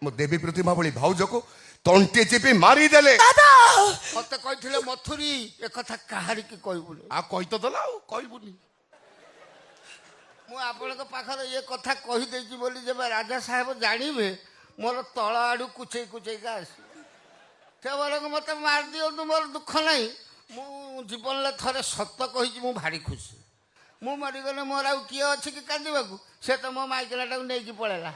मो देवी प्रतिमा भली भाउज को तंटे चिपी मारी देले दादा मत कही मथुरी ए कथा कहारी की कहबुनी आ कहि तो दला कहबुनी मु आपनक पाखर ये कथा कही देछि बोली जब राजा साहेब जानिबे मोर तळ आडू कुचै कुचै का आसी ते बरक मत मार दियो मोर दुख नाही मु जीवन ले थरे सत्य कहि मु भारी खुशी मु मरि गले मोर आ किए अछि कि कांदिबा को से तो मो माइकलाटा को नेकी पळेला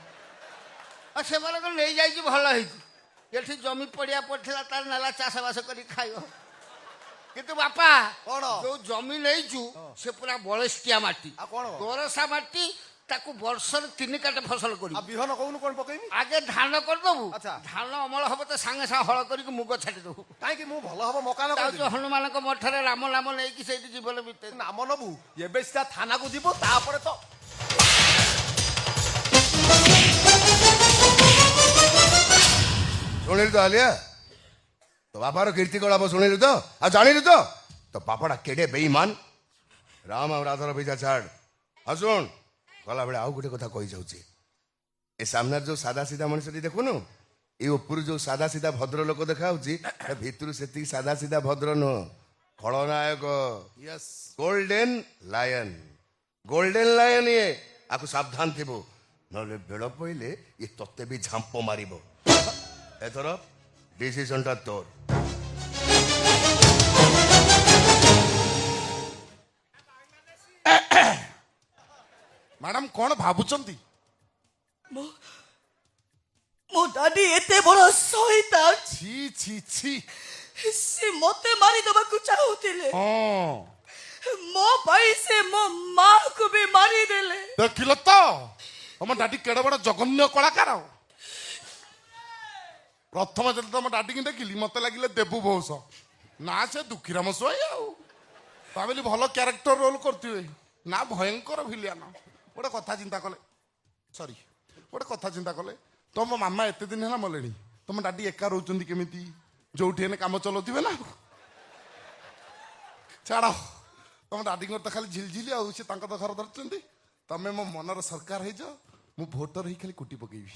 आ से बरक ले जाई कि भलो हेछि एठी जमी पड़िया पड़थिला तार नाला चाष बास करी खाइयो किंतु बापा कौन जो जमी नहींचु से पूरा बलस्टिया माटी कौन दोरसा माटी ताकू वर्षर 3 काटे फसल करी बिहन कहून कौन पकेबी आगे धान कर दबु अच्छा। धान अमल हबो तो संगे संगे हळ करी मुग छाडी दबु काई कि मु भलो हबो मका न ताऊ हनुमान को मठरे राम नाम नै कि सेठी जीवन बिते नाम नबु एबे सिधा थाना को जीवो तापरे तो शुणिलु तो आलिया तो बापार कीर्ति कला शुणिलु तो आ जानिलु तो बापाटा केडे बेईमान राम और राधार पीछा छाड़ हाँ शुण गला बेले आउ गोटे कथा कही जाऊँ ए सामने जो सादा सीधा मनुष्य देखुनु ये ऊपर जो सादा सीधा भद्र लोक देखा भितर से सादा सीधा भद्र नुह खलनायक यस गोल्डन लायन ये आपको सावधान थी ना बेड़ पड़े ये तत्ते भी झांप मार एथर डिसीजन टा तोर मैडम कौन भावुचंती मो दादी एते बड़ शैतान छी छी छी से मते मारी दबा को चाहुतिले हाँ मो भाई से मो मां को भी मारी देले देखिल तो तुम डाडी केड़े बड़ जघन्य कलाकार प्रथम जब तुम डाडी की देखिली मत लगिले देबू बहुष ना से दुखीराम सोई भाविली भल क्यारेक्टर रोल करते ना भयंकर भिलियन गोटे कथा चिंता कले सॉरी गोटे कथा चिंता कले तुम मामा एते दिन है मले तुम डाडी एका रोचंदी केमिति जोठी काम चलाउथिबे ना छाड़ तुम डाडी तो खाली झिलझिली आउ से तो घर धरती तमें मो मनर सरकार है जो मु भोटर ही खाली कुटी पकेबी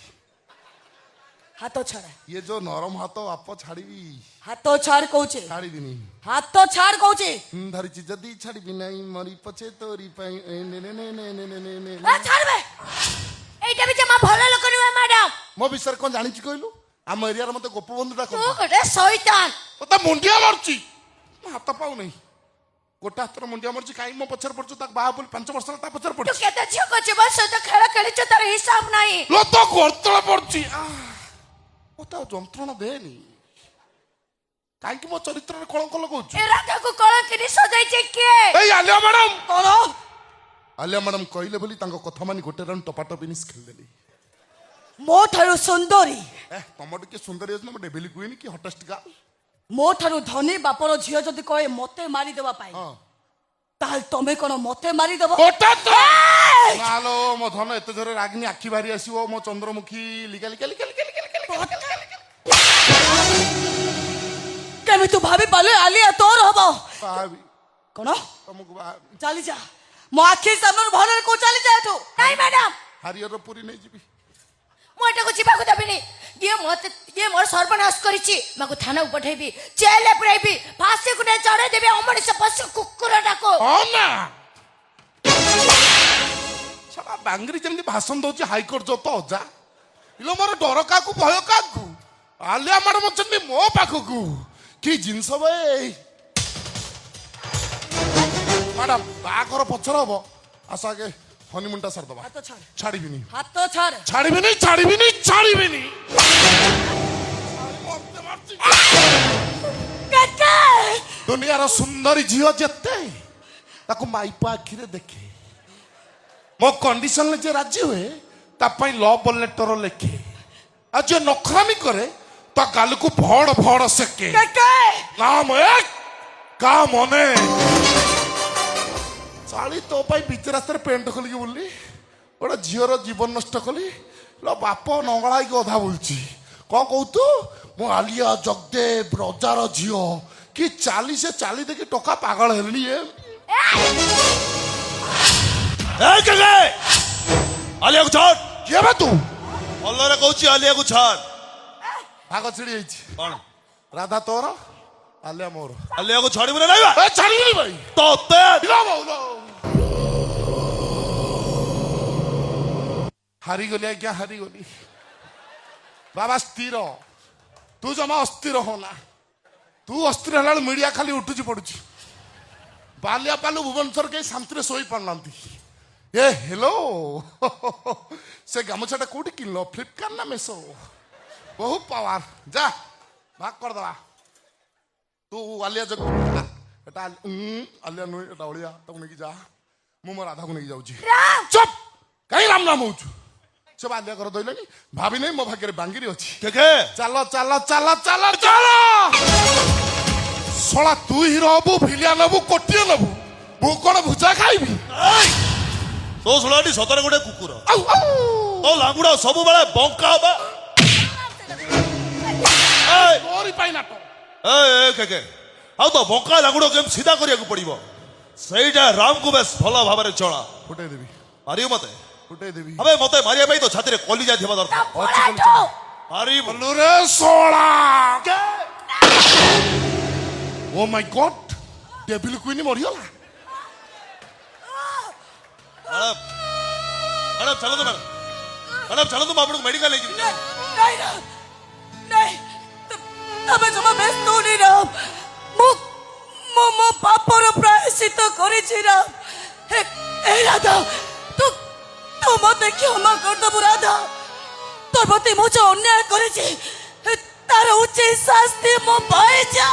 हाथ छाड़ ये जो नरम हाथ आप छाड़ी हाथ छाड़ कहूचे छाड़ी हाथ छाड़ कहूचे धरिची जदी छाड़ी नहीं मरी पछे तोरी पाई ने ने ने ने ने ने ने ने ए छाड़ बे एटा भी जमा भलो लोक नुवे मैडम मो विषय कौन जानी कहलु आम एरिया रे मते गोपबंधु डा तू गोटे शैतान तो मुंडिया मारची हाथ पाऊ नहीं गोटा हाथ मुंडिया मारची काई मो पछर पड़छु तक बाहा बोल 5 वर्ष ता पछर तू पड़छु केते झियो कचे बस तो खेला खेली छ तार हिसाब नहीं लो तो गोरतळ पड़ची ओता जंत्रणा देनी काई कि मो चरित्र रे कलंक लगाउछु ए राधा को कळ किनी सजाई छे के ए आलिया मैडम करो आलिया मैडम कहले बोली तांको कथा मानी गोटे राउंड टपाटो बिनिस खेल देली मो थारु सुंदरी ए तमर के सुंदरी अछि न डेबिली क्वीन की हॉटेस्ट गर्ल मो थारु धनी बापर झियो जदी कहे मते मारी देबा पाई हां ताल तमे कोन मते मारी देबो गोटा तो नालो मो धन एते जोरे रागिनी आखी बारी आसीबो मो चंद्रमुखी लिका लिका लिका लिका लिका केमे तू भाभी पाले आलिया तोर हबो भाभी कोन तुमको भाभी चली जा मो आखी सामने भरे को चली जा एठो नहीं मैडम हरियर पूरी नहीं जीबी मो एटा को चिपा को दबिनी ये मोर सर्वनाश करिछि माको थाना पठेबी जेल पुराइबी फांसी को चढ़े देबे अमणी से पशु कुकुरटा को हां ना छबा बांगरी जेमती भाषण दोची हाई कोर्ट जो तो जा इलो मोर डर काकू भय काकू आलिया मैडम चंदी मो पाखकू की जिंस बे मैडम बाघर पछर हबो आसाके हनीमून टा सर दबा हाथ छाड़ छाड़ीबिनी हाथ छाड़ छाड़ीबिनी छाड़ीबिनी छाड़ीबिनी काका दुनियार सुंदरी झियो जेते ताको माइपा आखिरे देखे मो कंडीशन जे राजी हुए ता पई लव लेटर लिखे आ जे नखरामी करे ता गाल को भड़ भड़ सेके काका नाम एक का मने चाली तो पाई बीच रास्ते पेंट खोलिक बोली गोटे झीर जीवन नष्ट कली लो बाप नंगला की अधा बोलची कौन कहू तू मो आलिया जगदेव रजार झील कि चाली से चाली देखी टका पागल हेलनी आलिया को छोड़ किए बा तू ଭଲରେ କହୁଛି ଆଲିଆକୁ ଛାଡ। ଭାଗ ଛିଡି ଯାଇଛି। କଣ ରାଧା ତୋର ଆଲିଆ ମୋର। ଆଲିଆକୁ ଛାଡିବୁ ନା ନାଇଁ ବା? ଏ ଛାଡିବିନି ଭାଇ। ତତେ ହାରିଗଲି ଆଜ୍ଞା, ହାରିଗଲି। ବାବା ସ୍ଥିର, ତୁ ଜମା ଅସ୍ଥିର ହୋନା। ତୁ ଅସ୍ଥିର ହେଲା ବେଳେ ମିଡିଆ ଖାଲି ଉଠୁଛି ପଡୁଛି। ବାଲିଆ ପାଲୁ ଭୁବନେଶ୍ୱର କେହି ଶାନ୍ତିରେ ଶୋଇ ପାରୁନାହାନ୍ତି। ଏ ହେଲୋ, ସେ ଗାମୁଛାଟା କୋଉଠି କିଣିଲ? ଫ୍ଲିପକାର୍ଟ ନା ମେସୋ? ବହୁତ ପାୱାର। ଯା ଭାଗ କରିଦବା। ତୁ ଆଲିଆ ଯୋଗ ଏଟା ଆଲିଆ ନୁହେଁ, ଏଟା ଅଳିଆ। ତାକୁ ନେଇକି ଯା। ମୁଁ ମୋ ରାଧାକୁ ନେଇକି ଯାଉଛି। ଚୁପ୍, କାହିଁ ରାମ ରାମ ହଉଛୁ? ସେ ବାଲିଆ ଘର ଦଇଲେନି, ଭାବି ନାହିଁ ମୋ ଭାଗ୍ୟରେ ବାଙ୍ଗିରି ଅଛି। ଚାଲ ଚାଲ ଚାଲ ଚାଲ ଚାଲ। ଶଳା ତୁ ହିରୋ ହବୁ, ଭିଲିଆନ ହବୁ, କୋଟିଏ ନବୁ, ମୁଁ କଣ ଭୁଜା ଖାଇବି? ତୋ ଶୁଣାଟି ସତରେ ଗୋଟେ କୁକୁର। ଆଉ ଆଉ ତୋ ଲାଙ୍ଗୁଡା ସବୁବେଳେ ବଙ୍କା ହବା। ମୋରି ପାଇଁ ନାଟ। ଆଉ ତ ବଙ୍କା ଲାଙ୍ଗୁଡ କେମିତି ସିଧା କରିବାକୁ ପଡିବ ସେଇଟା ରାମକୁ ବେଶ ଭଲ ଭାବରେ ଚଳା। ଫୁଟେଇ ଦେବି, ମାରିବ ମତେ? ଫୁଟେଇ ଦେବି। ଆବେ ମତେ ମାରିବା ପାଇଁ ତ ଛାତିରେ କଲିଜା ଥିବା ଦରକାର। ମାରିବ ରେ ଶଳା। ଓ ମାଇ ଗଡ୍, ଡେଭିଲ କୁଇନ ମରିଗଲା। ମ୍ୟାଡାମ ଚାଲନ୍ତୁ, ମ୍ୟାଡାମ ଚାଲନ୍ତୁ, ମୁଁ ଆପଣଙ୍କୁ ମେଡିକାଲ ନେଇଯିବି। नहीं राम, नहीं, तबे जमा व्यस्त होनी राम। मो मो मो पापर प्रायश्चित करिछि राम। ए राधा, तू मते क्षमा कर दबु राधा। तोर प्रति मो जो अन्याय करिछि तार उचित शास्ति मो पाए जा।